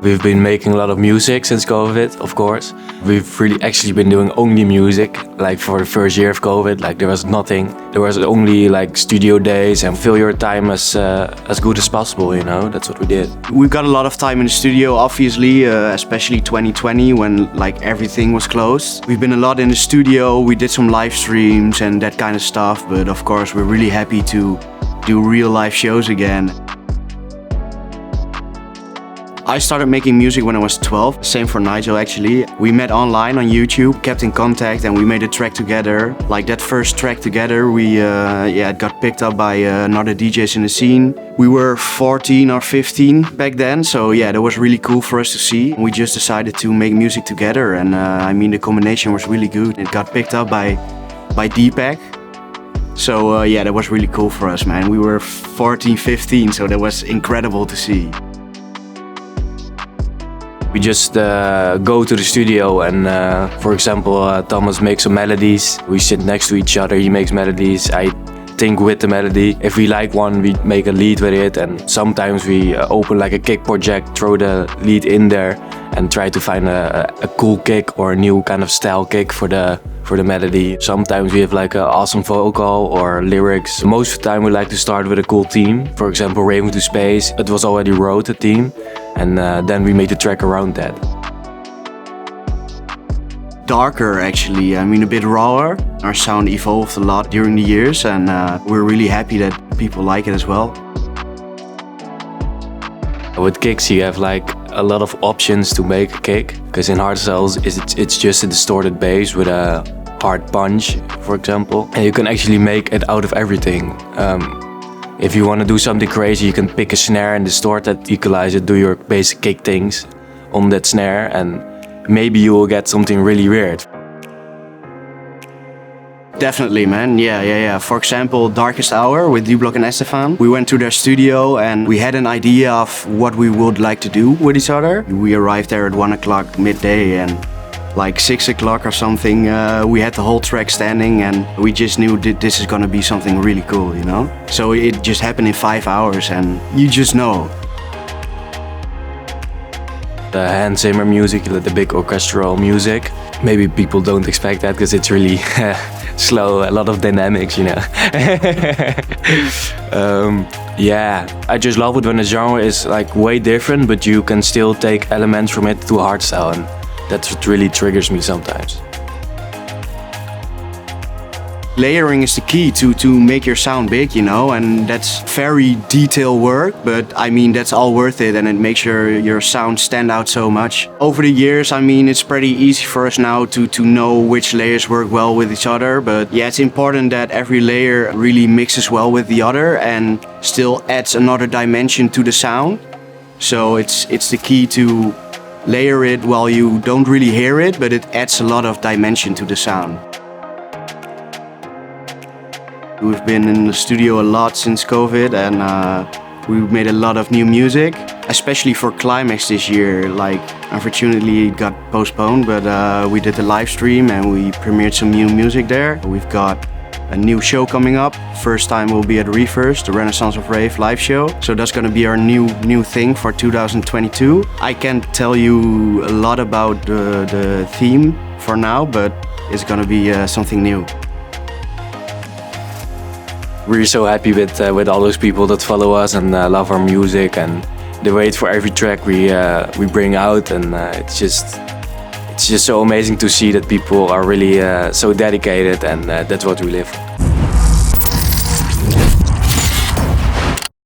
We've been making a lot of music since COVID, of course. We've really actually been doing only music. Like for the first year of COVID, like there was nothing. There was only like studio days and fill your time as good as possible, you know? That's what we did. We got a lot of time in the studio, obviously, especially 2020 when like everything was closed. We've been a lot in the studio, we did some live streams and that kind of stuff, but of course we're really happy to do real live shows again. I started making music when I was 12, same for Nigel actually. We met online on YouTube, kept in contact and we made a track together. Like that first track together, it got picked up by another DJs in the scene. We were 14 or 15 back then, so yeah, that was really cool for us to see. We just decided to make music together and the combination was really good. It got picked up by Deepak. So that was really cool for us, man. We were 14, 15, so that was incredible to see. We just go to the studio and, for example, Thomas makes some melodies. We sit next to each other, he makes melodies, I think with the melody. If we like one, we make a lead with it, and sometimes we open like a kick project, throw the lead in there and try to find a cool kick or a new kind of style kick for the melody. Sometimes we have like an awesome vocal or lyrics. Most of the time we like to start with a cool theme. For example, Raven to Space, it was already wrote a theme, and then we made the track around that. Darker actually, a bit rawer. Our sound evolved a lot during the years and we're really happy that people like it as well. With kicks you have like a lot of options to make a kick, because in hardstyles it's just a distorted bass with a hard punch, for example, and you can actually make it out of everything. If you want to do something crazy, you can pick a snare and distort it, equalize it, do your basic kick things on that snare, and maybe you will get something really weird. Definitely, man. Yeah. For example, Darkest Hour with D-Block and Estefan. We went to their studio and we had an idea of what we would like to do with each other. We arrived there at 1 o'clock midday and like 6 o'clock or something, we had the whole track standing and we just knew that this is gonna be something really cool, you know? So it just happened in 5 hours and you just know. The Hans Zimmer music, the big orchestral music, maybe people don't expect that because it's really slow, a lot of dynamics, you know. I just love it when the genre is like way different, but you can still take elements from it to hardstyle, and that's what really triggers me sometimes. Layering is the key to make your sound big, you know, and that's very detailed work, but that's all worth it and it makes your sound stand out so much. Over the years, it's pretty easy for us now to know which layers work well with each other, but yeah, it's important that every layer really mixes well with the other and still adds another dimension to the sound. So it's the key to layer it while you don't really hear it, but it adds a lot of dimension to the sound. We've been in the studio a lot since COVID and we've made a lot of new music, especially for Climax this year. Like, unfortunately it got postponed, but we did a live stream and we premiered some new music there. We've got a new show coming up. First time we'll be at Reverse, the Renaissance of Rave live show. So that's gonna be our new thing for 2022. I can't tell you a lot about the theme for now, but it's gonna be something new. We're so happy with all those people that follow us and love our music, and they wait for every track we bring out, and it's just so amazing to see that people are really so dedicated, and that's what we live for.